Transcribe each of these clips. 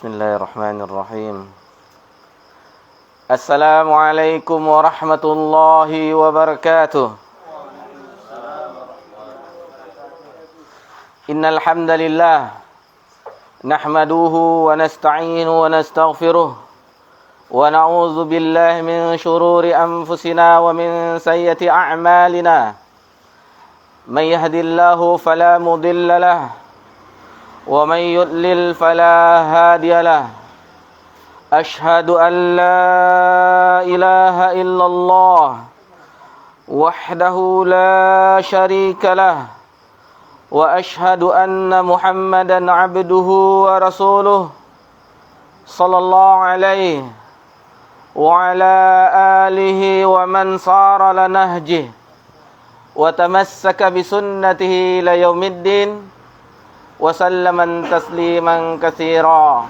Bismillahirrahmanirrahim. Assalamualaikum warahmatullahi wabarakatuh. Innal hamdalillah nahmaduhu wa nasta'inuhu wa nastaghfiruh wa na'udzu billahi min shururi anfusina wa min sayyiati a'malina. Man yahdihillahu fala mudilla lahu wa man yudlil fala hadiya lahu. Ashhadu an la ilaha illallah wahdahu la syarika lah wa ashhadu anna Muhammadan abduhu wa rasuluh sallallahu alaihi wa ala alihi wa man sara ala nahjih wa tamassaka bi sunnatihi ila yaumiddin wa sallaman tasliman katsira.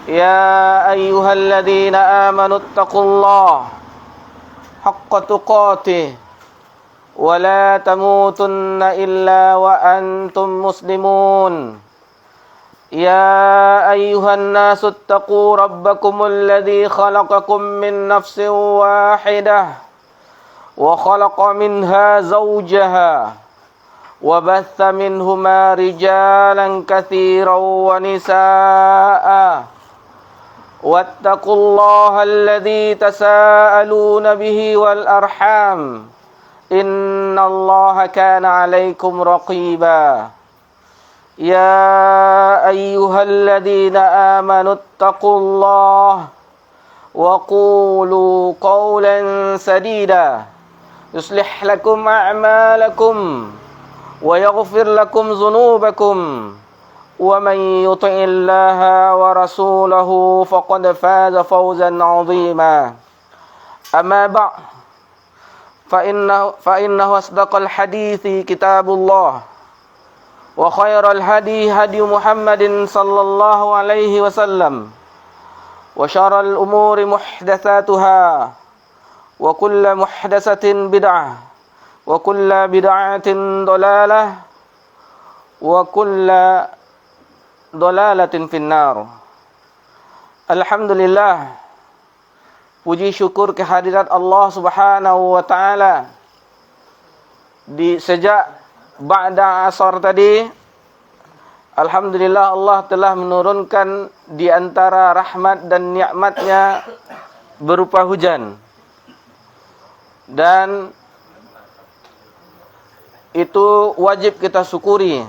Ya ayyuhalladzina amanu taqullaha haqqa tuqatih wa la tamutunna illa wa antum muslimun. Ya ayyuhan nasu taqu rabbakumul ladzi khalaqakum min nafsin wahidah wa khalaqa minha zawjaha wa batha minhuma rijalan katsiran wa nisaa'a. Wattaqullaha alladzi tasaaluna bihi wal arham innallaha kana 'alaikum raqiba. Ya ayyuhalladzina amanu taqullaha wa qulu qawlan sadida yuslih lakum a'malakum wa yaghfir lakum dhunubakum wa man yuti'illaha wa rasulahu faqad faza fawzan 'azima. Amma ba'd fa innahu asdaqal hadithi kitabullah wa khairal hadi hadi Muhammadin sallallahu alaihi wasallam wa syarral umuri muhdatsatuha wa kullu muhdatsatin bid'ah wa kullu bid'atin dhalalah wa kullu dhalalatin finnar. Alhamdulillah, puji syukur kehadirat Allah Subhanahu wa taala. Sejak ba'da asar tadi, alhamdulillah Allah telah menurunkan di antara rahmat dan nikmatnya berupa hujan. Dan itu wajib kita syukuri,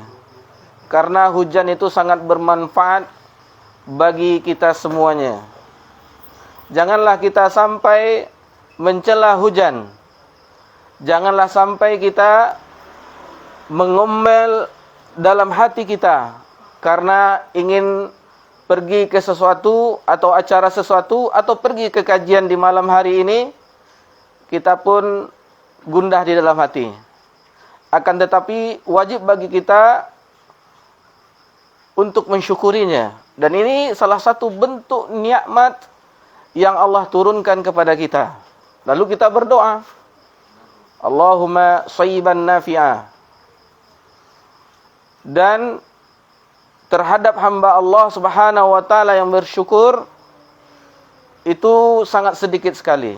karena hujan itu sangat bermanfaat bagi kita semuanya. Janganlah kita sampai mencela hujan. Janganlah sampai kita mengomel dalam hati kita karena ingin pergi ke sesuatu atau acara sesuatu atau pergi ke kajian di malam hari ini, kita pun gundah di dalam hati. Akan tetapi wajib bagi kita untuk mensyukurinya. Dan ini salah satu bentuk nikmat yang Allah turunkan kepada kita. Lalu kita berdoa, Allahumma shayyiban nafi'a. Dan terhadap hamba Allah Subhanahu wa taala yang bersyukur itu sangat sedikit sekali.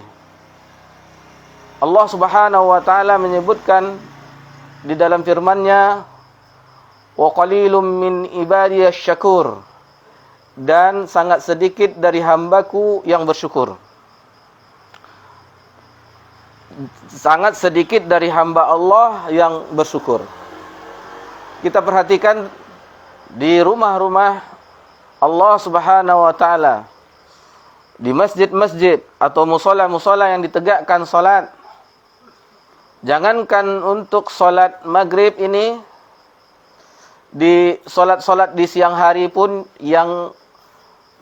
Allah Subhanahu wa taala menyebutkan di dalam firman-Nya, wa qalilum min ibadiyasy syakur, dan sangat sedikit dari hambaku yang bersyukur. Sangat sedikit dari hamba Allah yang bersyukur. Kita perhatikan di rumah-rumah Allah Subhanahu wa taala, di masjid-masjid atau musala-musala yang ditegakkan salat. Jangankan untuk salat maghrib ini, di solat-solat di siang hari pun yang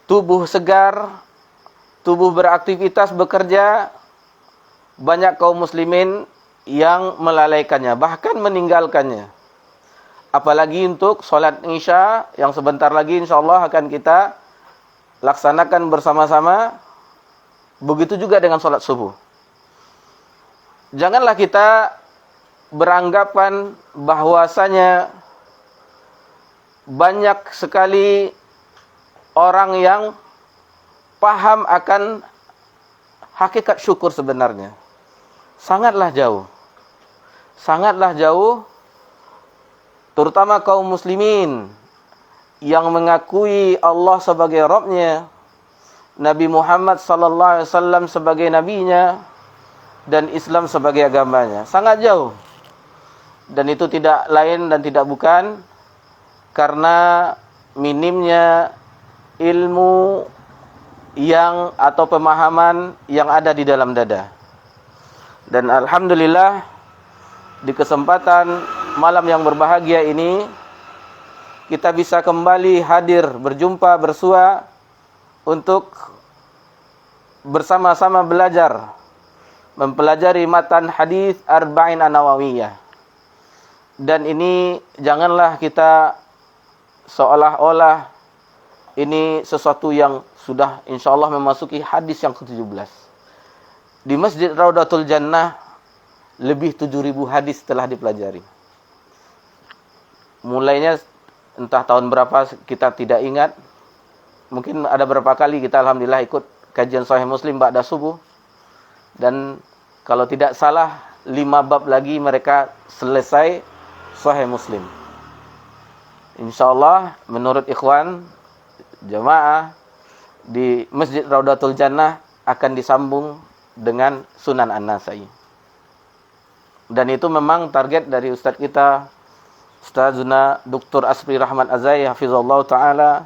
tubuh segar, tubuh beraktivitas, bekerja, banyak kaum muslimin yang melalaikannya, bahkan meninggalkannya. Apalagi untuk solat isya yang sebentar lagi insyaAllah akan kita laksanakan bersama-sama. Begitu juga dengan solat subuh. Janganlah kita beranggapan bahwasanya banyak sekali orang yang paham akan hakikat syukur sebenarnya. Sangatlah jauh. Sangatlah jauh, terutama kaum muslimin yang mengakui Allah sebagai Rabb-Nya, Nabi Muhammad sallallahu alaihi wasallam sebagai nabinya, dan Islam sebagai agamanya. Sangat jauh. Dan itu tidak lain dan tidak bukan karena minimnya ilmu yang atau pemahaman yang ada di dalam dada. Dan alhamdulillah, di kesempatan malam yang berbahagia ini kita bisa kembali hadir, berjumpa, bersua untuk bersama-sama belajar mempelajari matan hadis Arba'in An-Nawawiyah. Dan ini janganlah kita seolah-olah ini sesuatu yang sudah insyaallah memasuki hadis yang ke-17. Di Masjid Raudatul Jannah lebih 7.000 hadis telah dipelajari. Mulainya entah tahun berapa kita tidak ingat. Mungkin ada berapa kali kita alhamdulillah ikut kajian Sahih Muslim ba'da subuh. Dan kalau tidak salah 5 bab lagi mereka selesai Sahih Muslim. InsyaAllah menurut ikhwan jamaah di Masjid Raudatul Jannah akan disambung dengan Sunan An-Nasai. Dan itu memang target dari Ustaz kita, Ustazuna Dr. Asri Rahmat Azai hafizallahu taala,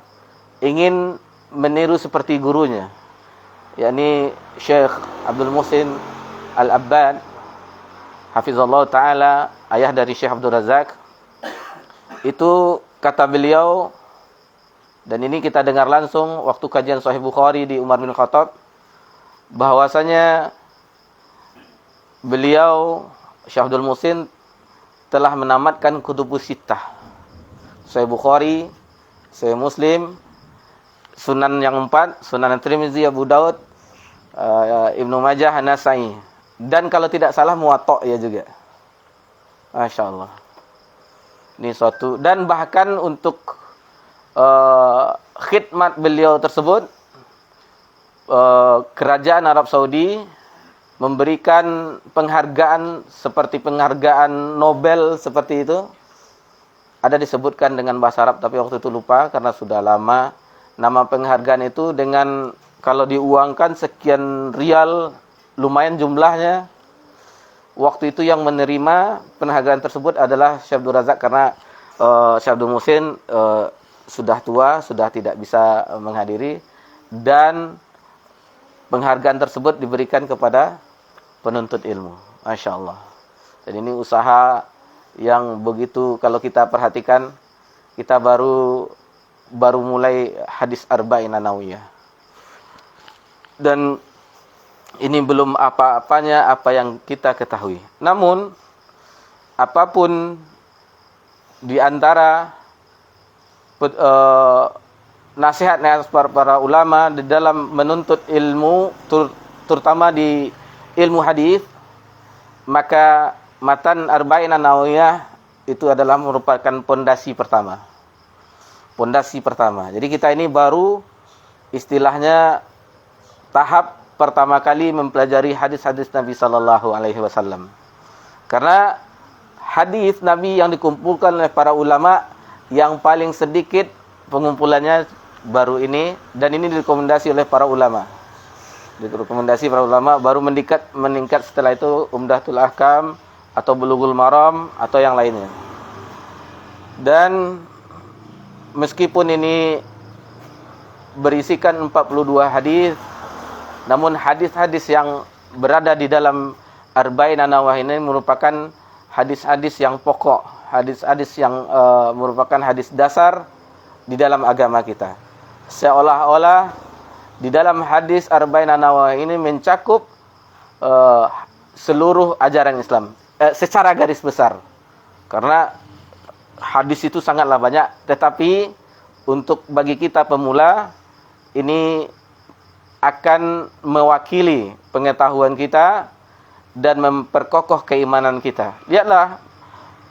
ingin meniru seperti gurunya, yakni Syekh Abdul Muhsin Al-Abbad hafizallahu taala, ayah dari Syekh Abdul Razak. Itu kata beliau, dan ini kita dengar langsung waktu kajian Sahih Bukhari di Umar bin Khattab, bahwasanya beliau Syekh Abdul Muhsin telah menamatkan Kutubus Sittah, Sahih Bukhari, Sahih Muslim, Sunan yang 4, Sunan At-Tirmizi, Abu Daud, Ibnu Majah, An-Nasai, dan kalau tidak salah Muwatta ya juga. Masya Allah. Ini suatu, dan bahkan untuk khidmat beliau tersebut, kerajaan Arab Saudi memberikan penghargaan seperti penghargaan Nobel seperti itu. Ada disebutkan dengan bahasa Arab tapi waktu itu lupa karena sudah lama. Nama penghargaan itu dengan kalau diuangkan sekian rial, lumayan jumlahnya. Waktu itu yang menerima penghargaan tersebut adalah Syekh Abdul Razak karena Syekh Abdul Muhsin sudah tua, sudah tidak bisa menghadiri, dan penghargaan tersebut diberikan kepada penuntut ilmu. Masya Allah. Dan ini usaha yang begitu, kalau kita perhatikan, kita baru mulai hadis Arba'in An-Nawawiyah. Dan ini belum apa-apanya apa yang kita ketahui. Namun, apapun di antara nasihat-nasihat para ulama di dalam menuntut ilmu, terutama di ilmu hadis, maka matan Arba'in An-Nawawiyah itu adalah merupakan pondasi pertama. Pondasi pertama. Jadi kita ini baru istilahnya tahap pertama kali mempelajari hadis-hadis Nabi sallallahu alaihi wasallam. Karena hadis Nabi yang dikumpulkan oleh para ulama yang paling sedikit pengumpulannya baru ini, dan ini direkomendasi oleh para ulama. Direkomendasi para ulama, baru meningkat setelah itu Umdatul Ahkam atau Bulughul Maram atau yang lainnya. Dan meskipun ini berisikan 42 hadis, namun hadis-hadis yang berada di dalam Arba'in An-Nawawiyah ini merupakan hadis-hadis yang pokok, hadis-hadis yang merupakan hadis dasar di dalam agama kita. Seolah-olah di dalam hadis Arba'in An-Nawawiyah ini mencakup seluruh ajaran Islam secara garis besar. Karena hadis itu sangatlah banyak, tetapi untuk bagi kita pemula ini akan mewakili pengetahuan kita dan memperkokoh keimanan kita. Lihatlah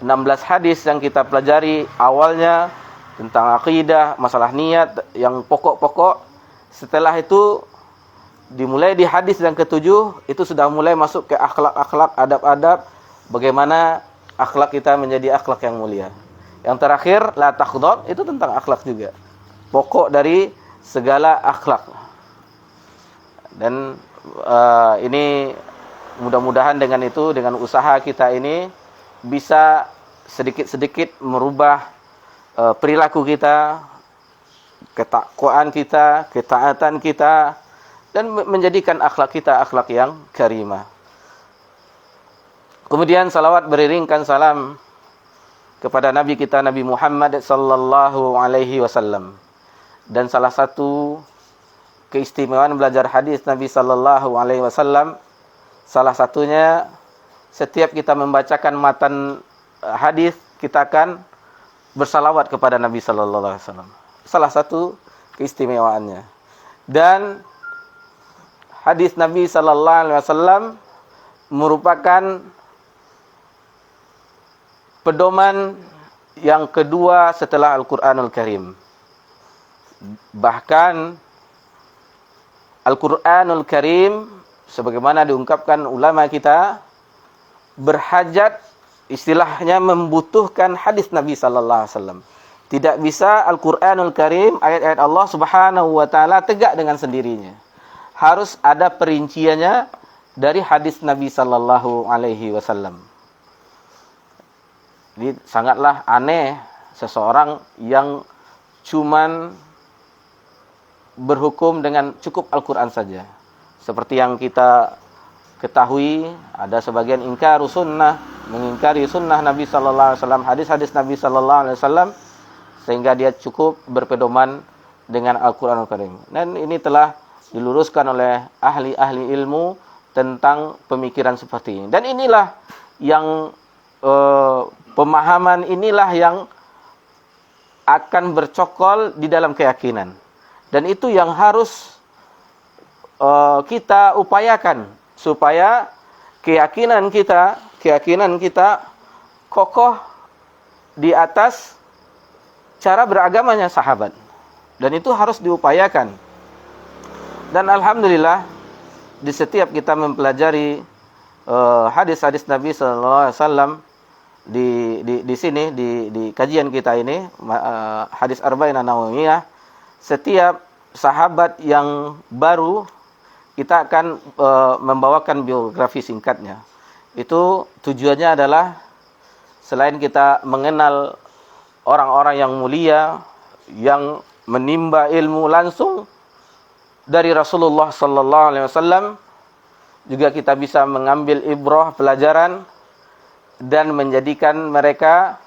16 hadis yang kita pelajari awalnya tentang akidah, masalah niat yang pokok-pokok. Setelah itu dimulai di hadis yang ketujuh, itu sudah mulai masuk ke akhlak-akhlak, adab-adab, bagaimana akhlak kita menjadi akhlak yang mulia. Yang terakhir, la takhdhab, itu tentang akhlak juga. Pokok dari segala akhlak. Dan ini mudah-mudahan dengan itu, dengan usaha kita ini bisa sedikit-sedikit merubah perilaku kita, ketakwaan kita, ketaatan kita, dan menjadikan akhlak kita akhlak yang karimah. Kemudian salawat beriringkan salam kepada Nabi kita Nabi Muhammad sallallahu alaihi wasallam. Dan salah satu keistimewaan belajar hadis Nabi sallallahu alaihi wasallam, salah satunya setiap kita membacakan matan hadis, kita akan bersalawat kepada Nabi sallallahu alaihi wasallam. Salah satu keistimewaannya. Dan hadis Nabi sallallahu alaihi wasallam merupakan pedoman yang kedua setelah Al-Qur'anul Karim. Bahkan Al-Qur'anul Karim sebagaimana diungkapkan ulama kita berhajat, istilahnya membutuhkan hadis Nabi sallallahu alaihi wasallam. Tidak bisa Al-Qur'anul Karim, ayat-ayat Allah Subhanahu wa taala tegak dengan sendirinya. Harus ada perinciannya dari hadis Nabi sallallahu alaihi wasallam. Jadi sangatlah aneh seseorang yang cuman berhukum dengan cukup Al-Qur'an saja. Seperti yang kita ketahui, ada sebagian ingkar sunnah, mengingkari sunnah Nabi sallallahu alaihi wasallam, hadis-hadis Nabi sallallahu alaihi wasallam, sehingga dia cukup berpedoman dengan Al-Qur'anul Karim. Dan ini telah diluruskan oleh ahli-ahli ilmu tentang pemikiran seperti ini. Dan inilah yang pemahaman inilah yang akan bercokol di dalam keyakinan. Dan itu yang harus kita upayakan supaya keyakinan kita kokoh di atas cara beragamanya sahabat. Dan itu harus diupayakan. Dan alhamdulillah di setiap kita mempelajari hadis-hadis Nabi sallallahu alaihi wasallam di sini di kajian kita ini, hadis Arba'in An-Nawawiyah, setiap sahabat yang baru kita akan membawakan biografi singkatnya. Itu tujuannya adalah selain kita mengenal orang-orang yang mulia yang menimba ilmu langsung dari Rasulullah sallallahu alaihi wasallam, juga kita bisa mengambil ibrah, pelajaran, dan menjadikan mereka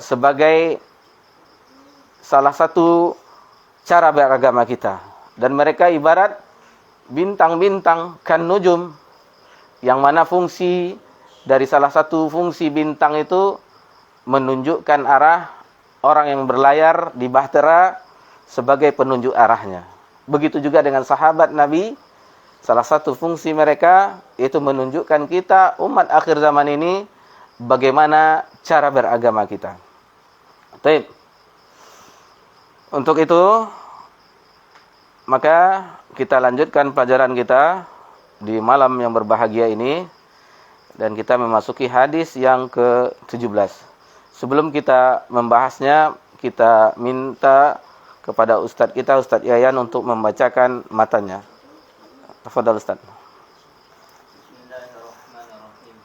sebagai salah satu cara beragama kita. Dan mereka ibarat bintang-bintang, kan nujum, yang mana fungsi dari salah satu fungsi bintang itu menunjukkan arah orang yang berlayar di bahtera sebagai penunjuk arahnya. Begitu juga dengan sahabat Nabi, salah satu fungsi mereka itu menunjukkan kita umat akhir zaman ini bagaimana cara beragama kita. Baik. Untuk itu maka kita lanjutkan pelajaran kita di malam yang berbahagia ini, dan kita memasuki hadis yang ke-17. Sebelum kita membahasnya, kita minta kepada Ustadz kita, Ustadz Yayan, untuk membacakan matanya. Tafadhal Ustaz. Bismillahirrahmanirrahim.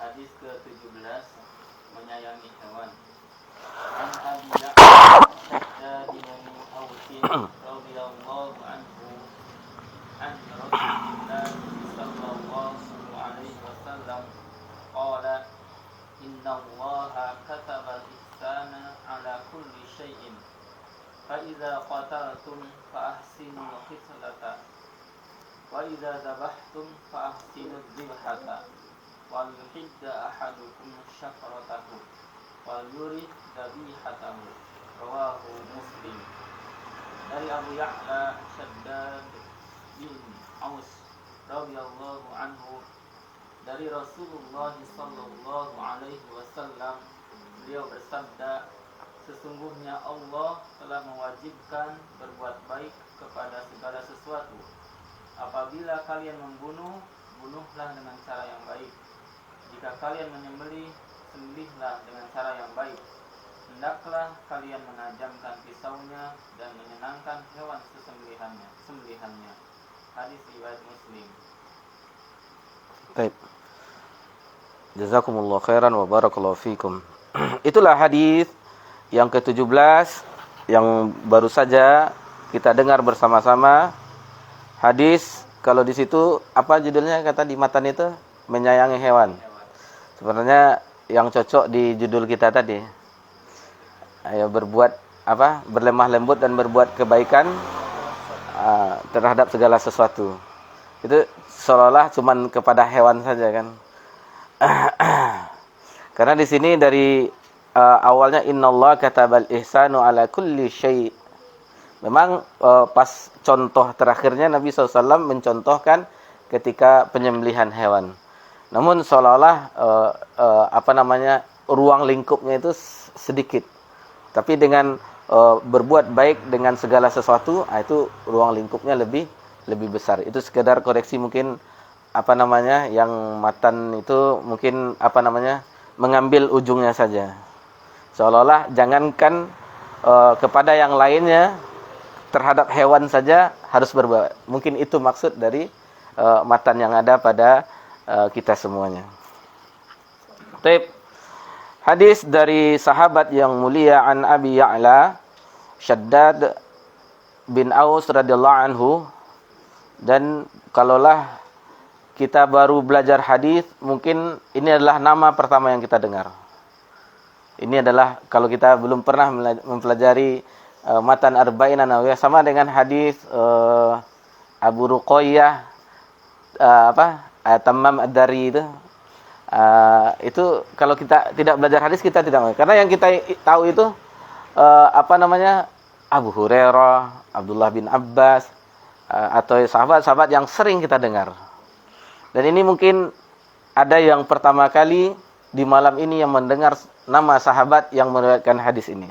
Hadis ke-17, menyayangi hewan. An Abi Ya'la Shaddad bin Ausin radhiyallahu anhu an Rasulillah sallallahu alaihi wasallam qala inna Allaha kataba al-ihsana ala kulli shay'in fa idza qataltum fa ahsinul qitlata wa idza zabahtum fa ahsinuz zibhata wal yuhidda ahadukum syafratahu wal yurid dhabihatahu. Rawahu Muslim. Dari Abu Ya'la Shaddad bin Aus radhiyallahu anhu, dari Rasulullah sallallahu alaihi wasallam, beliau bersabda, Sesungguhnya Allah telah mewajibkan berbuat baik kepada segala sesuatu. Apabila kalian membunuh, bunuhlah dengan cara yang baik. Jika kalian menyembelih, sembelihlah dengan cara yang baik. Hendaklah kalian menajamkan pisaunya dan menyenangkan hewan sembelihannya. Hadis riwayat Muslim. Baik. Jazakumullah khairan wa barakallahu fikum. Itulah hadis yang ke-17 yang baru saja kita dengar bersama-sama. Hadis, kalau di situ apa judulnya kata di matan itu? Menyayangi hewan. Sebenarnya yang cocok di judul kita tadi. Ayo berbuat apa? Berlemah lembut dan berbuat kebaikan terhadap segala sesuatu. Itu seolah-olah cuman kepada hewan saja kan. Karena di sini dari awalnya innallaha katabal ihsanu ala kulli syai'. Memang pas contoh terakhirnya Nabi SAW mencontohkan ketika penyembelihan hewan. Namun seolah-olah ruang lingkupnya itu sedikit. Tapi dengan berbuat baik dengan segala sesuatu, itu ruang lingkupnya lebih besar. Itu sekedar koreksi mungkin yang matan itu mungkin mengambil ujungnya saja. Seolah-olah jangankan kepada yang lainnya, terhadap hewan saja harus berbuat. Mungkin itu maksud dari matan yang ada pada kita semuanya. Baik. Hadis dari sahabat yang mulia an Abi Ya'la Shaddad bin Aus radhiyallahu anhu. Dan kalaulah kita baru belajar hadis, mungkin ini adalah nama pertama yang kita dengar. Ini adalah kalau kita belum pernah mempelajari matan Arba'in An-Nawawiyah, sama dengan hadis Abu Ruqayyah Tammam Ad-Dari itu kalau kita tidak belajar hadis kita tidak tahu. Karena yang kita tahu itu Abu Hurairah, Abdullah bin Abbas atau sahabat-sahabat yang sering kita dengar. Dan ini mungkin ada yang pertama kali di malam ini yang mendengar nama sahabat yang meriwayatkan hadis ini.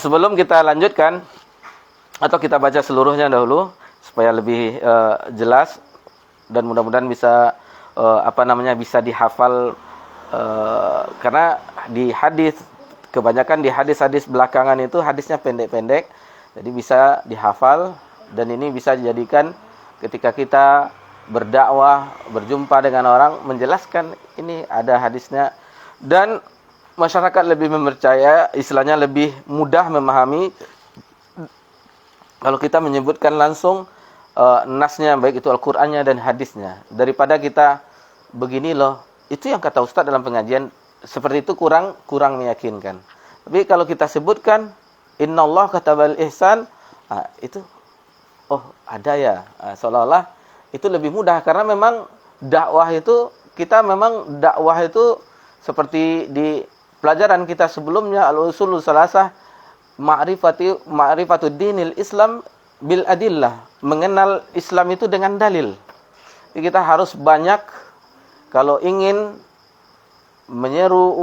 Sebelum kita lanjutkan atau kita baca seluruhnya dahulu supaya lebih jelas dan mudah-mudahan bisa bisa dihafal, karena di hadis kebanyakan di hadis-hadis belakangan itu hadisnya pendek-pendek, jadi bisa dihafal dan ini bisa dijadikan ketika kita berdakwah, berjumpa dengan orang, menjelaskan ini ada hadisnya dan masyarakat lebih mempercaya, istilahnya lebih mudah memahami kalau kita menyebutkan langsung nasnya, baik itu Al-Qur'annya dan hadisnya, daripada kita begini loh, itu yang kata Ustaz dalam pengajian, seperti itu kurang meyakinkan. Tapi kalau kita sebutkan innallaha katabal ihsan, itu ada ya, seolah-olah itu lebih mudah karena memang dakwah itu seperti di pelajaran kita sebelumnya al-usulul salasah, ma'rifatud dinil Islam bil adillah, mengenal Islam itu dengan dalil. Jadi kita harus banyak kalau ingin menyeru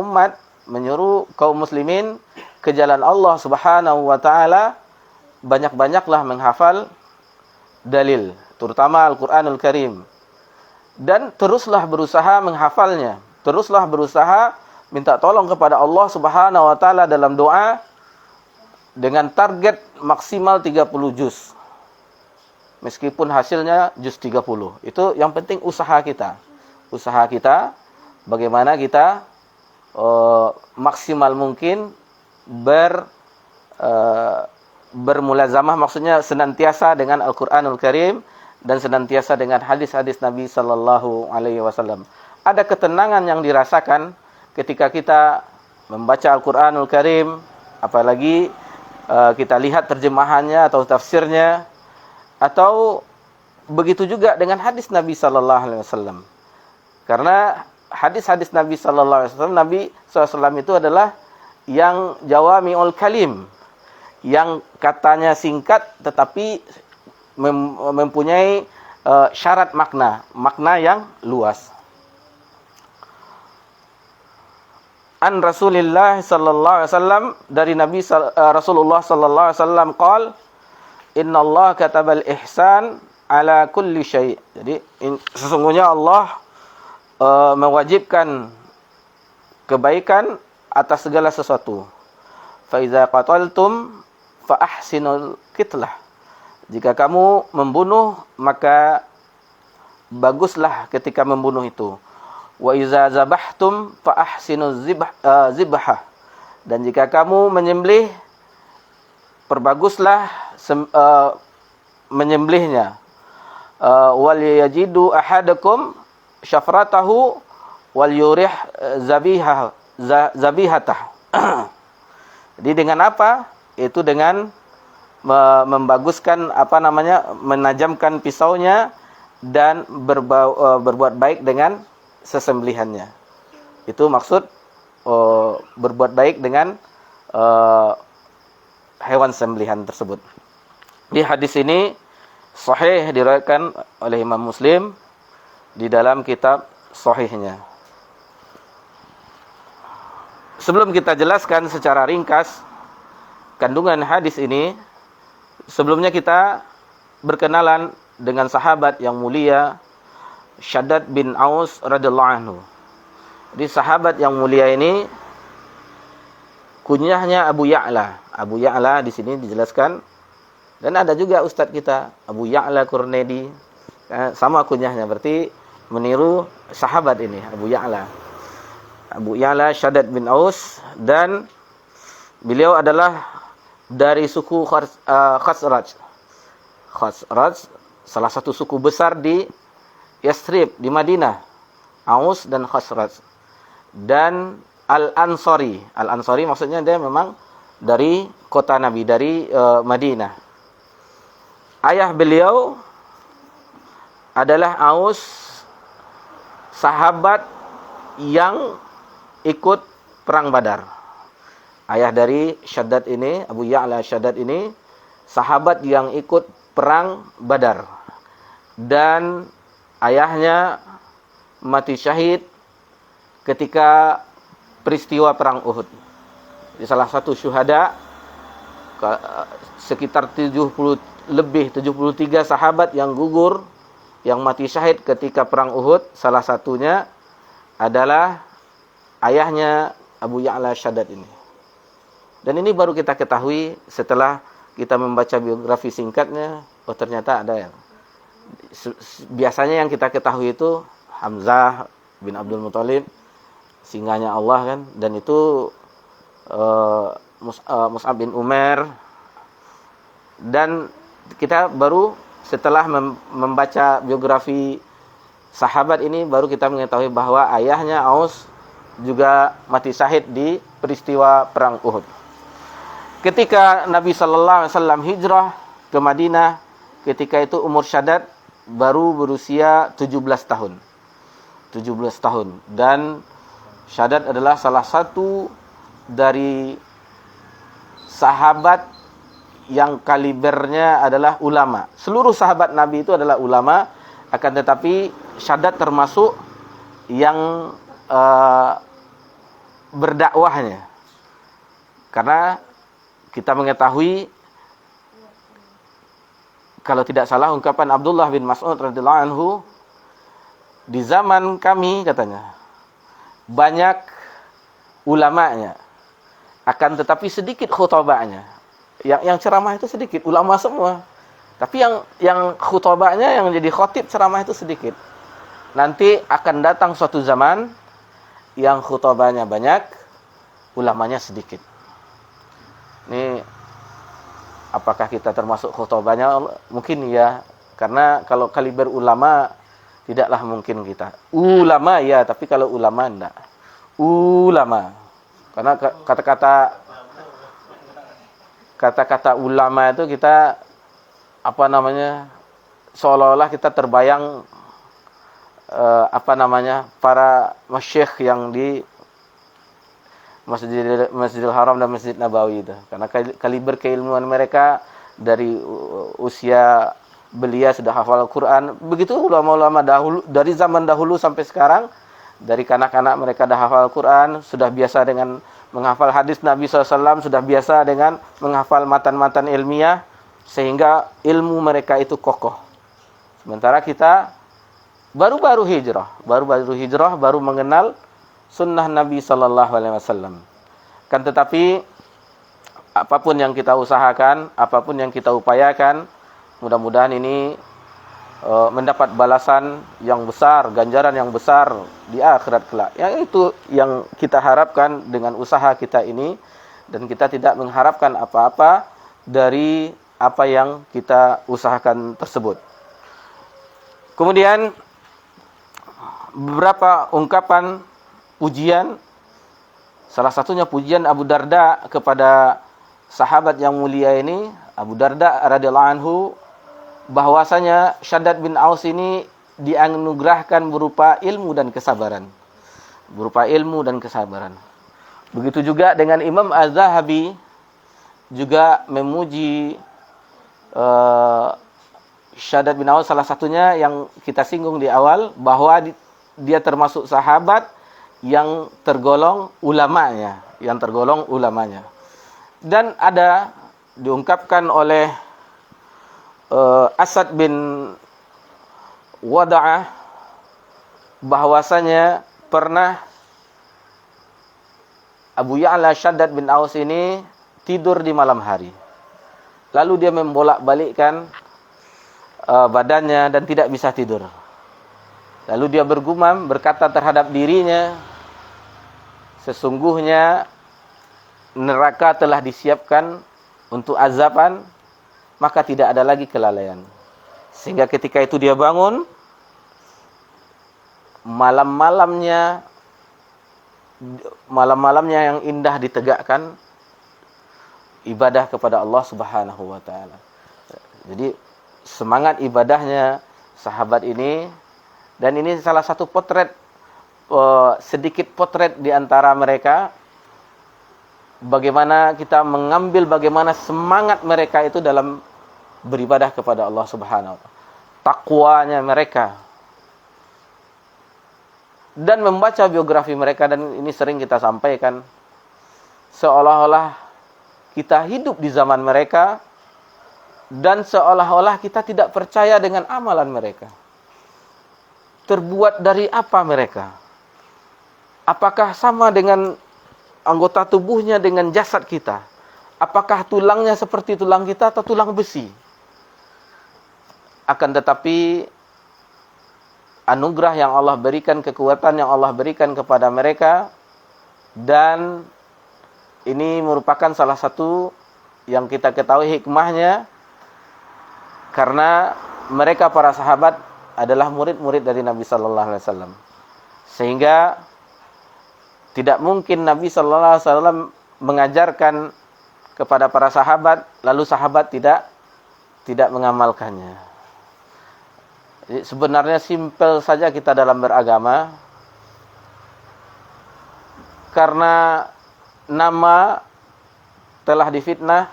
kaum muslimin ke jalan Allah Subhanahu wa taala, banyak-banyaklah menghafal dalil, terutama Al-Qur'anul Karim. Dan teruslah berusaha menghafalnya. Teruslah berusaha minta tolong kepada Allah Subhanahu wa taala dalam doa dengan target maksimal 30 juz. Meskipun hasilnya juz 30. Itu yang penting usaha kita. Usaha kita bagaimana kita maksimal mungkin bermulazamah, maksudnya senantiasa dengan Al-Qur'anul Karim dan senantiasa dengan hadis-hadis Nabi sallallahu alaihi wasallam. Ada ketenangan yang dirasakan ketika kita membaca Al-Qur'anul Karim, apalagi kita lihat terjemahannya atau tafsirnya, atau begitu juga dengan hadis Nabi sallallahu alaihi wasallam. Karena hadis-hadis Nabi sallallahu alaihi wasallam, Nabi SAW itu adalah yang jawami'ul kalim, yang katanya singkat tetapi mempunyai syarat makna yang luas. an Rasulillah sallallahu alaihi wasallam, dari Rasulullah sallallahu alaihi wasallam qol, innallaha katabal ihsan ala kulli syai'. Jadi sesungguhnya Allah mewajibkan kebaikan atas segala sesuatu. Fa iza qataltum fa ahsinul qitlah. Jika kamu membunuh, maka baguslah ketika membunuh itu. Wa iza zabahtum fa ahsinuz zibhah. Dan jika kamu menyembelih, perbaguslah menyembelihnya. Wal yajidu ahadakum syafratahu wal yurih zabihatah. Jadi dengan apa? Itu dengan membaguskan menajamkan pisaunya dan berbuat baik dengan sesembelihannya. Itu maksud berbuat baik dengan hewan sembelihan tersebut. Di hadis ini sahih diriwayatkan oleh Imam Muslim di dalam kitab sahihnya. Sebelum kita jelaskan secara ringkas kandungan hadis ini, sebelumnya kita berkenalan dengan sahabat yang mulia Shaddad bin Aus radhiyallahu anhu. Jadi sahabat yang mulia ini kunyahnya Abu Ya'la. Abu Ya'la di sini dijelaskan, dan ada juga ustadz kita Abu Ya'la Qurnedi, sama kunyahnya, berarti meniru sahabat ini Abu Ya'la. Abu Ya'la Shaddad bin Aus, dan beliau adalah dari suku Khazraj. Khazraj salah satu suku besar di Yathrib, di Madinah. Aus dan Khazraj. Dan Al-Ansari. Al-Ansari maksudnya dia memang dari kota Nabi, dari Madinah. Ayah beliau adalah Aus, sahabat yang ikut perang Badar. Ayah dari Shaddad ini, Abu Ya'la Shaddad ini, sahabat yang ikut perang Badar. Dan ayahnya mati syahid ketika peristiwa perang Uhud. Di salah satu syuhada, sekitar 73 sahabat yang gugur, yang mati syahid ketika perang Uhud, salah satunya adalah ayahnya Abu Ya'la Shaddad ini. Dan ini baru kita ketahui setelah kita membaca biografi singkatnya. Oh, ternyata ada yang biasanya yang kita ketahui itu Hamzah bin Abdul Muthalib, singanya Allah kan, dan itu Mus'ab bin Umair. Dan kita baru setelah membaca biografi sahabat ini, baru kita mengetahui bahwa ayahnya Aus juga mati syahid di peristiwa perang Uhud. Ketika Nabi sallallahu alaihi wasallam hijrah ke Madinah, ketika itu umur Shaddad baru berusia 17 tahun. 17 tahun. Dan Shaddad adalah salah satu dari sahabat yang kalibernya adalah ulama. Seluruh sahabat Nabi itu adalah ulama, akan tetapi Shaddad termasuk yang berdakwahnya. Karena kita mengetahui, kalau tidak salah ungkapan Abdullah bin Mas'ud radhiyallahu anhu, di zaman kami katanya banyak ulamanya, akan tetapi sedikit khutbahnya. Yang ceramah itu sedikit, ulama semua. Tapi yang khutbahnya, yang jadi khotib ceramah itu sedikit. Nanti akan datang suatu zaman yang khutbahnya banyak, ulamanya sedikit. Ini apakah kita termasuk khutbahnya? Mungkin ya, karena kalau kaliber ulama tidaklah mungkin kita. Ulama ya, tapi kalau ulama enggak. Ulama. Karena kata-kata ulama itu kita seolah-olah kita terbayang para masyayikh yang di Masjidil Haram dan Masjid Nabawi itu. Karena kaliber keilmuan mereka dari usia belia sudah hafal Quran. Begitu ulama-ulama dahulu, dari zaman dahulu sampai sekarang, Dari kanak-kanak mereka dah hafal Quran, sudah biasa dengan menghafal hadis Nabi SAW, sudah biasa dengan menghafal matan-matan ilmiah, sehingga ilmu mereka itu kokoh. Sementara kita baru-baru hijrah, baru mengenal sunnah Nabi SAW. Kan tetapi apapun yang kita usahakan, apapun yang kita upayakan, mudah-mudahan ini mendapat balasan yang besar, ganjaran yang besar di akhirat kelak. Yang itu yang kita harapkan dengan usaha kita ini, dan kita tidak mengharapkan apa-apa dari apa yang kita usahakan tersebut. Kemudian beberapa ungkapan pujian, salah satunya pujian Abu Darda kepada sahabat yang mulia ini, Abu Darda radhiyallahu anhu, bahwasanya Shaddad bin Aus ini dianugerahkan berupa ilmu dan kesabaran. Begitu juga dengan Imam Az-Zahabi juga memuji Shaddad bin Aus, salah satunya yang kita singgung di awal, bahwa dia termasuk sahabat yang tergolong ulamanya. Dan ada diungkapkan oleh Asad bin Wada'ah bahwasanya pernah Abu Ya'la Shaddad bin Aus ini tidur di malam hari. Lalu dia membolak-balikkan badannya dan tidak bisa tidur. Lalu dia bergumam, berkata terhadap dirinya, sesungguhnya neraka telah disiapkan untuk azaban, maka tidak ada lagi kelalaian. Sehingga ketika itu dia bangun, malam-malamnya yang indah ditegakkan ibadah kepada Allah Subhanahu wa taala. Jadi semangat ibadahnya sahabat ini, dan ini salah satu potret, sedikit potret di antara mereka, bagaimana kita mengambil bagaimana semangat mereka itu dalam beribadah kepada Allah Subhanahu wa taala, takwanya mereka. Dan membaca biografi mereka, dan ini sering kita sampaikan, seolah-olah kita hidup di zaman mereka, dan seolah-olah kita tidak percaya dengan amalan mereka. Terbuat dari apa mereka? Apakah sama dengan anggota tubuhnya dengan jasad kita? Apakah tulangnya seperti tulang kita atau tulang besi? Akan tetapi anugerah yang Allah berikan, kekuatan yang Allah berikan kepada mereka, dan ini merupakan salah satu yang kita ketahui hikmahnya, karena mereka para sahabat adalah murid-murid dari Nabi sallallahu alaihi wasallam. Sehingga tidak mungkin Nabi sallallahu alaihi wasallam mengajarkan kepada para sahabat lalu sahabat tidak mengamalkannya. Jadi sebenarnya simpel saja kita dalam beragama, karena nama telah difitnah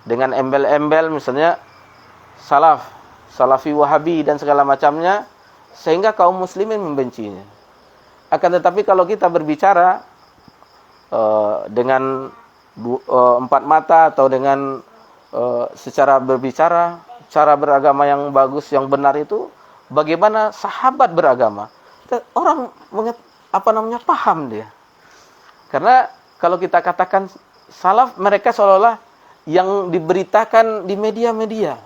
dengan embel-embel, misalnya Salafi, Wahabi dan segala macamnya, sehingga kaum muslimin membencinya. Akan tetapi kalau kita berbicara dengan empat mata, atau dengan secara berbicara, cara beragama yang bagus, yang benar itu, bagaimana sahabat beragama, orang paham dia. Karena kalau kita katakan salaf, mereka seolah-olah yang diberitakan di media-media,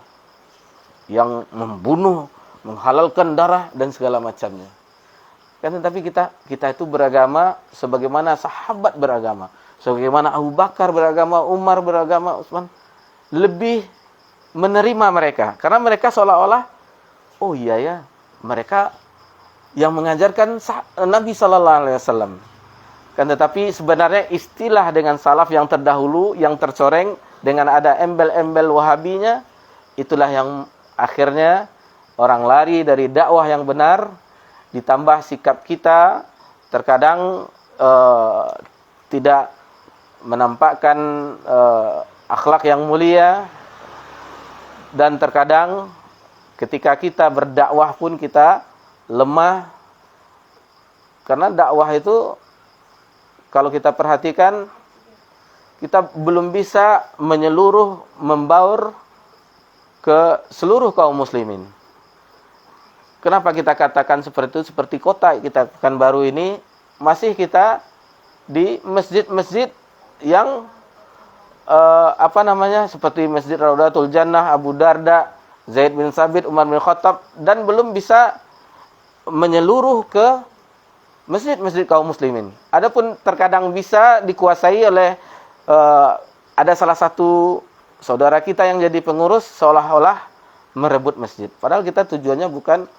yang membunuh, menghalalkan darah dan segala macamnya. Kan tetapi kita itu beragama sebagaimana sahabat beragama, sebagaimana Abu Bakar beragama, Umar beragama, Utsman, lebih menerima mereka, karena mereka seolah-olah, oh iya ya, mereka yang mengajarkan Nabi sallallahu alaihi wasallam. Kan tetapi sebenarnya istilah dengan salaf yang terdahulu, yang tercoreng dengan ada embel-embel Wahabinya, itulah yang akhirnya orang lari dari dakwah yang benar, ditambah sikap kita terkadang tidak menampakkan akhlak yang mulia, dan terkadang ketika kita berdakwah pun kita lemah, Karena dakwah itu kalau kita perhatikan, kita belum bisa menyeluruh, membaur ke seluruh kaum muslimin. Kenapa kita katakan seperti itu? Seperti kota kita Pekanbaru ini, masih kita di masjid-masjid yang seperti Masjid Raudatul Jannah, Abu Darda, Zaid bin Sabit, Umar bin Khattab, dan belum bisa menyeluruh ke masjid-masjid kaum muslimin. Adapun terkadang bisa dikuasai oleh ada salah satu saudara kita yang jadi pengurus, seolah-olah merebut masjid. Padahal kita tujuannya bukan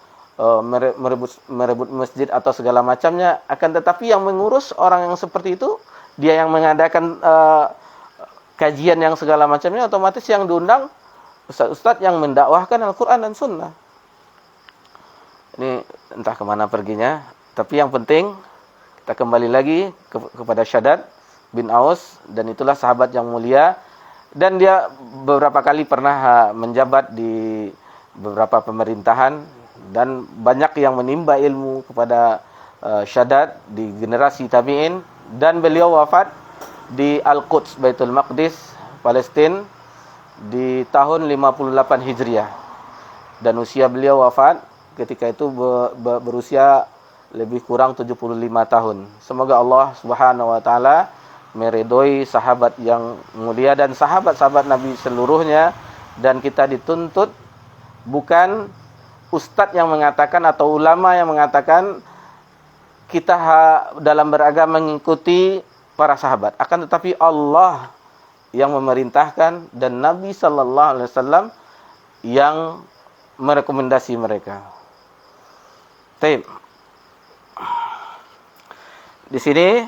merebut masjid atau segala macamnya, akan tetapi yang mengurus orang yang seperti itu, dia yang mengadakan kajian yang segala macamnya, otomatis yang diundang ustaz-ustaz yang mendakwahkan Al-Quran dan Sunnah. Ini entah kemana perginya, tapi yang penting kita kembali lagi kepada Shaddad bin Aus, dan itulah sahabat yang mulia, dan dia beberapa kali pernah menjabat di beberapa pemerintahan, dan banyak yang menimba ilmu kepada Shaddad di generasi tabi'in, dan beliau wafat di Al-Quds, Baitul Maqdis, Palestina di tahun 58 Hijriah, dan usia beliau wafat ketika itu berusia lebih kurang 75 tahun. Semoga Allah Subhanahu wa taala meridhoi sahabat yang mulia dan sahabat-sahabat Nabi seluruhnya, dan kita dituntut bukan ustadz yang mengatakan atau ulama yang mengatakan kita dalam beragama mengikuti para sahabat, akan tetapi Allah yang memerintahkan dan Nabi sallallahu alaihi wasallam yang merekomendasi mereka. Baik. Di sini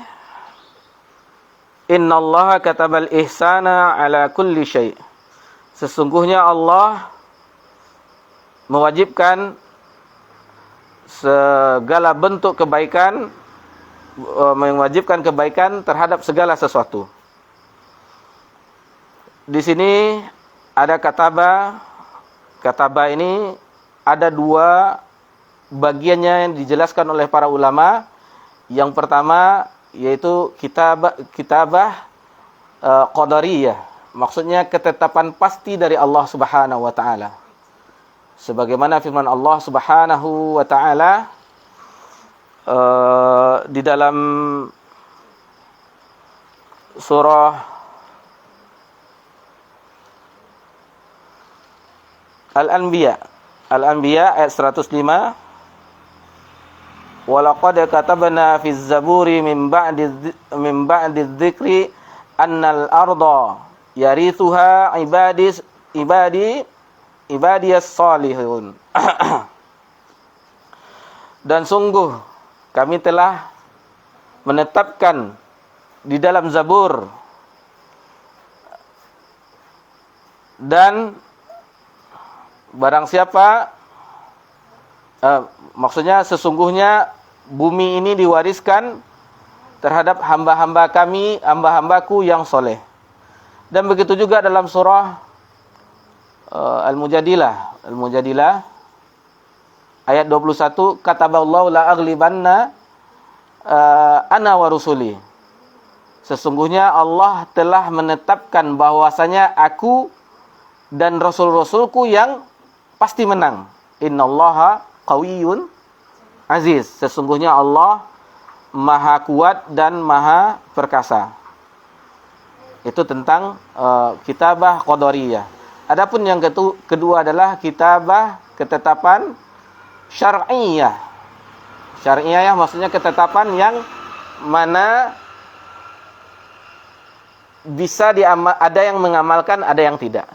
innallaha katabal ihsana ala kulli syai'. Sesungguhnya Allah mewajibkan segala bentuk kebaikan, mewajibkan kebaikan terhadap segala sesuatu. Di sini ada kataba. Kataba ini ada dua bagiannya yang dijelaskan oleh para ulama. Yang pertama yaitu kitabah qadariyah. Maksudnya ketetapan pasti dari Allah Subhanahu wa taala. Sebagaimana firman Allah Subhanahu wa taala di dalam surah Al-Anbiya ayat 105, walaqad katabna fiz zaburi min ba'di dzikri annal arda yarithuha ibadiyas salihun. Dan sungguh kami telah menetapkan di dalam Zabur, dan barang siapa maksudnya sesungguhnya bumi ini diwariskan terhadap hamba-hamba kami, hamba-hambaku yang soleh. Dan begitu juga dalam surah Al-Mujadilah ayat 21, kataballahu la aghlibanna ana wa rusuli. Sesungguhnya Allah telah menetapkan bahwasanya aku dan rasul-rasulku yang pasti menang. Innallaha qawiyyun aziz. Sesungguhnya Allah maha kuat dan maha perkasa. Itu tentang kitabah qadariyah. Adapun yang kedua adalah kitabah ketetapan syar'iyah. Syar'iyah maksudnya ketetapan yang mana bisa ada yang mengamalkan, ada yang tidak.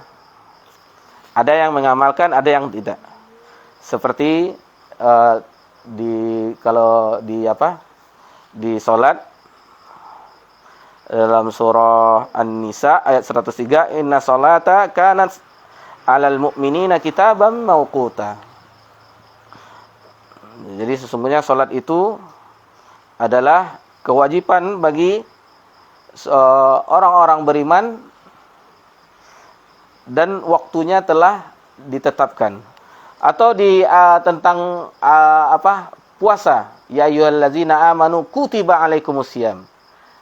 Ada yang mengamalkan, ada yang tidak. Seperti di salat dalam surah An-Nisa ayat 103, inna salata kanat 'alal mu'minina kitaban mawquta. Jadi sesungguhnya salat itu adalah kewajiban bagi orang-orang beriman dan waktunya telah ditetapkan. Atau di tentang puasa. Ya ayyuhallazina amanu kutiba alaikumusiyam.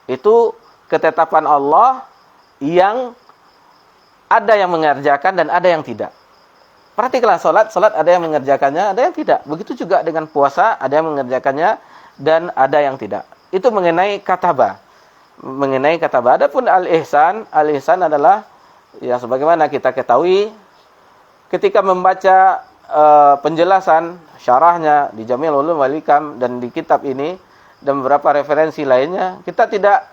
Itu ketetapan Allah yang ada yang mengerjakan dan ada yang tidak. Perhatikanlah salat ada yang mengerjakannya, ada yang tidak. Begitu juga dengan puasa, ada yang mengerjakannya dan ada yang tidak. Itu mengenai kataba. Adapun al-ihsan adalah ya sebagaimana kita ketahui ketika membaca penjelasan syarahnya di Jami'ul Ulum wal Hikam dan di kitab ini dan beberapa referensi lainnya, kita tidak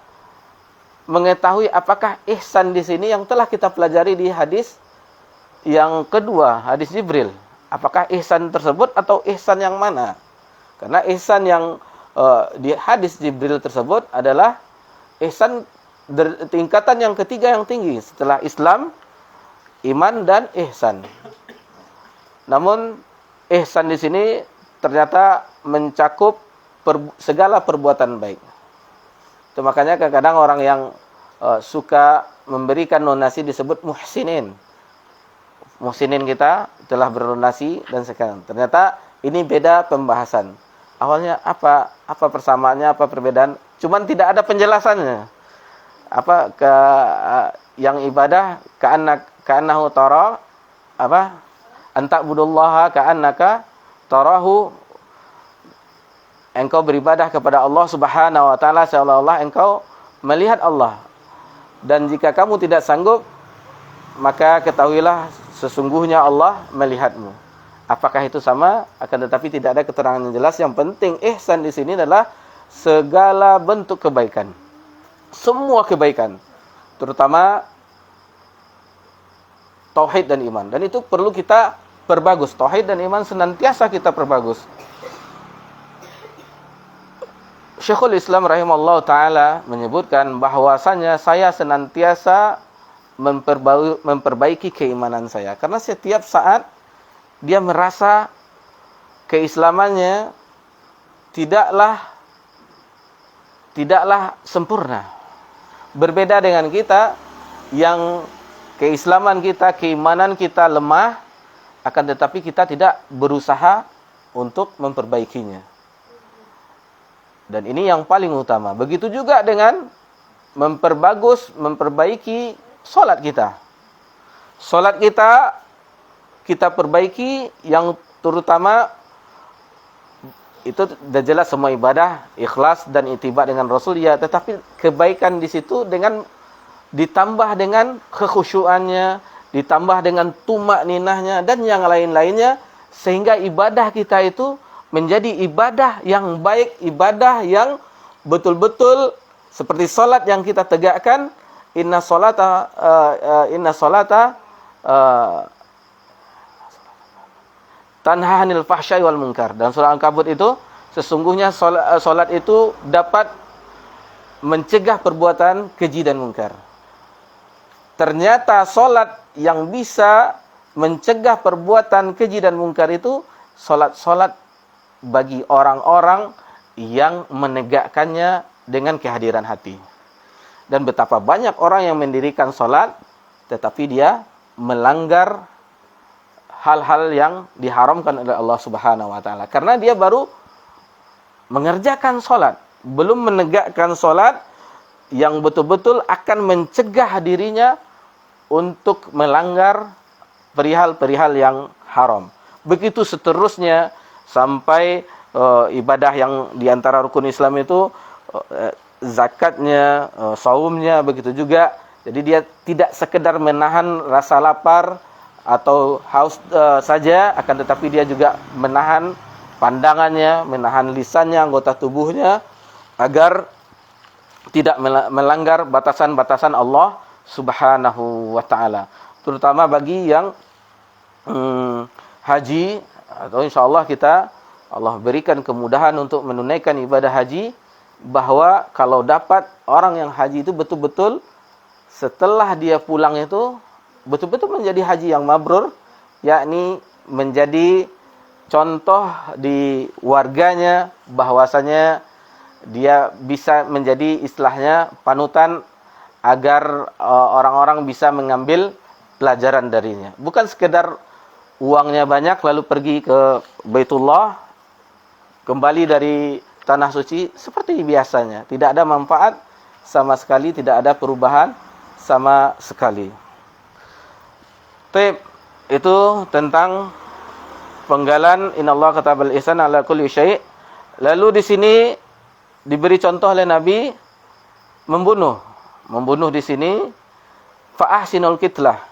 mengetahui apakah ihsan di sini yang telah kita pelajari di hadis yang kedua, hadis Jibril. Apakah ihsan tersebut atau ihsan yang mana? Karena ihsan yang di hadis Jibril tersebut adalah ihsan tingkatan yang ketiga yang tinggi setelah Islam, iman dan ihsan. Namun ihsan di sini ternyata mencakup segala perbuatan baik. Itu makanya kadang-kadang orang yang suka memberikan donasi disebut muhsinin. Muhsinin kita telah berdonasi dan sekarang. Ternyata ini beda pembahasan. Awalnya apa persamaannya, apa perbedaan? Cuman tidak ada penjelasannya. Yang ibadah ka'annahu tara anta'budullaha ka'annaka tarahu. Engkau beribadah kepada Allah Subhanahu wa taala seolah-olah engkau melihat Allah. Dan jika kamu tidak sanggup, maka ketahuilah sesungguhnya Allah melihatmu. Apakah itu sama? Akan tetapi tidak ada keterangan yang jelas. Yang penting ihsan di sini adalah segala bentuk kebaikan. Semua kebaikan, terutama tauhid dan iman. Dan itu perlu kita perbagus. Tauhid dan iman senantiasa kita perbagus. Syekhul Islam rahimahullah ta'ala menyebutkan bahwasanya saya senantiasa memperbaiki keimanan saya. Karena setiap saat dia merasa keislamannya tidaklah sempurna. Berbeda dengan kita yang keislaman kita, keimanan kita lemah, akan tetapi kita tidak berusaha untuk memperbaikinya. Dan ini yang paling utama. Begitu juga dengan memperbaiki solat kita. Solat kita perbaiki, yang terutama itu sudah jelas semua ibadah, ikhlas dan ittiba dengan Rasul ya, tetapi kebaikan di situ dengan ditambah dengan kekhusyuannya, ditambah dengan tumakninahnya dan yang lain-lainnya, sehingga ibadah kita itu menjadi ibadah yang baik, ibadah yang betul-betul seperti salat yang kita tegakkan, inna salata tanha 'anil fahsya'i wal munkar. Dan surah Al-Ankabut itu sesungguhnya salat itu dapat mencegah perbuatan keji dan munkar. Ternyata salat yang bisa mencegah perbuatan keji dan munkar itu salat bagi orang-orang yang menegakkannya dengan kehadiran hati. Dan betapa banyak orang yang mendirikan salat tetapi dia melanggar hal-hal yang diharamkan oleh Allah Subhanahu wa taala. Karena dia baru mengerjakan salat, belum menegakkan salat yang betul-betul akan mencegah dirinya untuk melanggar perihal-perihal yang haram. Begitu seterusnya sampai ibadah yang diantara rukun Islam itu zakatnya, saumnya, begitu juga. Jadi dia tidak sekedar menahan rasa lapar atau haus saja, akan tetapi dia juga menahan pandangannya, menahan lisannya, anggota tubuhnya, agar tidak melanggar batasan-batasan Allah Subhanahu wa ta'ala. Terutama bagi yang haji, atau insyaAllah Allah berikan kemudahan untuk menunaikan ibadah haji, bahwa kalau dapat orang yang haji itu betul-betul setelah dia pulang itu betul-betul menjadi haji yang mabrur, yakni menjadi contoh di warganya, bahwasanya dia bisa menjadi istilahnya panutan agar orang-orang bisa mengambil pelajaran darinya. Bukan sekedar uangnya banyak lalu pergi ke Baitullah kembali dari tanah suci seperti biasanya. Tidak ada manfaat sama sekali, tidak ada perubahan sama sekali. Taib, itu tentang penggalan innallaha katabal ihsana ala kulli syai'. Lalu di sini diberi contoh oleh Nabi membunuh. Membunuh di sini fa ahsinul qitlah.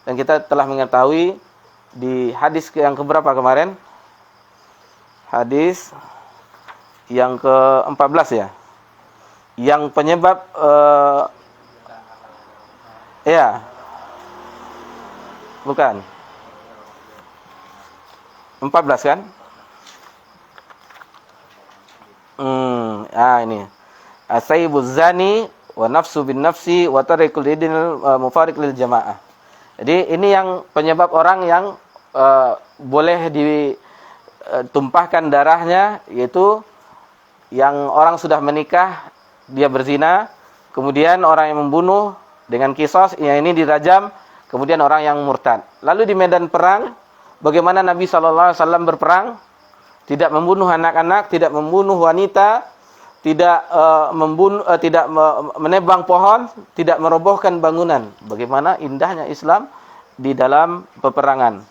Dan kita telah mengetahui di hadis yang keberapa kemarin? Hadis yang ke-14 ya. Yang penyebab ya. Bukan. 14 kan? Ini. Asaibuz zani wa nafsu bin nafsi wa tarikul idinil mufariq lil jamaah. Jadi ini yang penyebab orang yang boleh ditumpahkan darahnya, yaitu yang orang sudah menikah, dia berzina, kemudian orang yang membunuh dengan kisos, yang ini dirajam, kemudian orang yang murtad. Lalu di medan perang, bagaimana Nabi SAW berperang? Tidak membunuh anak-anak, tidak membunuh wanita, tidak menebang pohon, tidak merobohkan bangunan. Bagaimana indahnya Islam di dalam peperangan.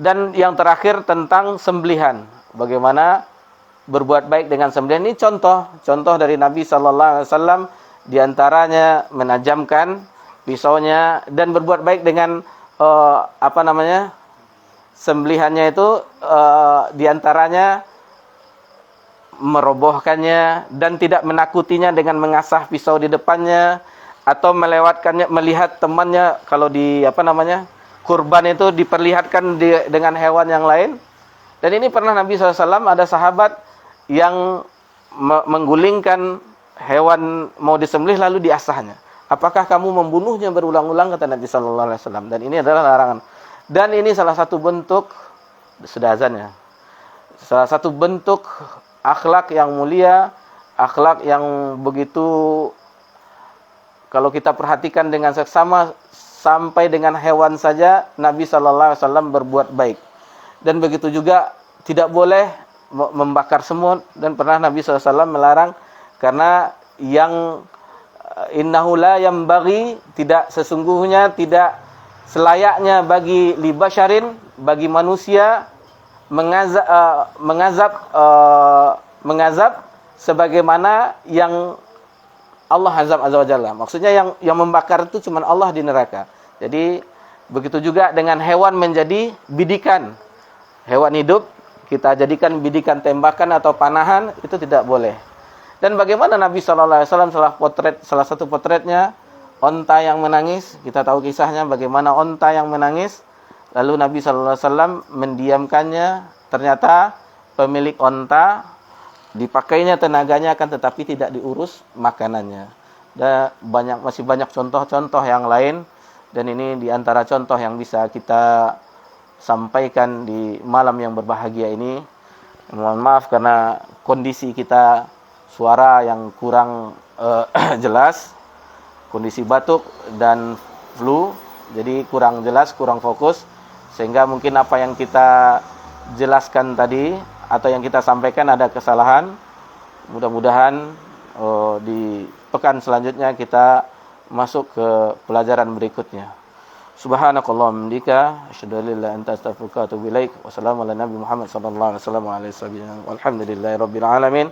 Dan yang terakhir tentang sembelihan. Bagaimana berbuat baik dengan sembelihan. Ini contoh dari Nabi SAW, diantaranya menajamkan pisaunya dan berbuat baik dengan sembelihannya itu diantaranya merobohkannya dan tidak menakutinya dengan mengasah pisau di depannya atau melewatkannya, melihat temannya kalau di kurban itu diperlihatkan dengan hewan yang lain. Dan ini pernah Nabi SAW, ada sahabat yang menggulingkan hewan mau disembelih lalu diasahnya. Apakah kamu membunuhnya berulang-ulang, kata Nabi SAW. Dan ini adalah larangan. Dan ini salah satu bentuk, sudah azan ya, salah satu bentuk akhlak yang mulia, akhlak yang begitu, kalau kita perhatikan dengan seksama, sampai dengan hewan saja Nabi SAW berbuat baik. Dan begitu juga tidak boleh membakar semut, dan pernah Nabi SAW melarang, karena yang innahu la yambaghi, tidak sesungguhnya, tidak selayaknya bagi libasyarin, bagi manusia mengazab sebagaimana yang Allah azab azza wa jalla. Maksudnya yang membakar itu cuma Allah di neraka. Jadi begitu juga dengan hewan menjadi bidikan. Hewan hidup kita jadikan bidikan tembakan atau panahan, itu tidak boleh. Dan bagaimana Nabi SAW salah satu potretnya onta yang menangis, kita tahu kisahnya bagaimana onta yang menangis, lalu Nabi SAW mendiamkannya, ternyata pemilik onta dipakainya tenaganya, akan tetapi tidak diurus makanannya. Dan masih banyak contoh-contoh yang lain, dan ini diantara contoh yang bisa kita sampaikan di malam yang berbahagia ini. Mohon maaf karena kondisi kita suara yang kurang jelas, kondisi batuk dan flu, jadi kurang jelas, kurang fokus, sehingga mungkin apa yang kita jelaskan tadi atau yang kita sampaikan ada kesalahan. Mudah-mudahan di pekan selanjutnya kita masuk ke pelajaran berikutnya. Subhanakallahumma bika asyhadu an la ilaha illa anta astaghfiruka wa atubu ilaik. Wassalamu ala nabi Muhammad sallallahu alaihi wasallam. Walhamdulillahirabbil alamin.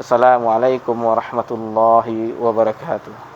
Wassalamualaikum warahmatullahi wabarakatuh.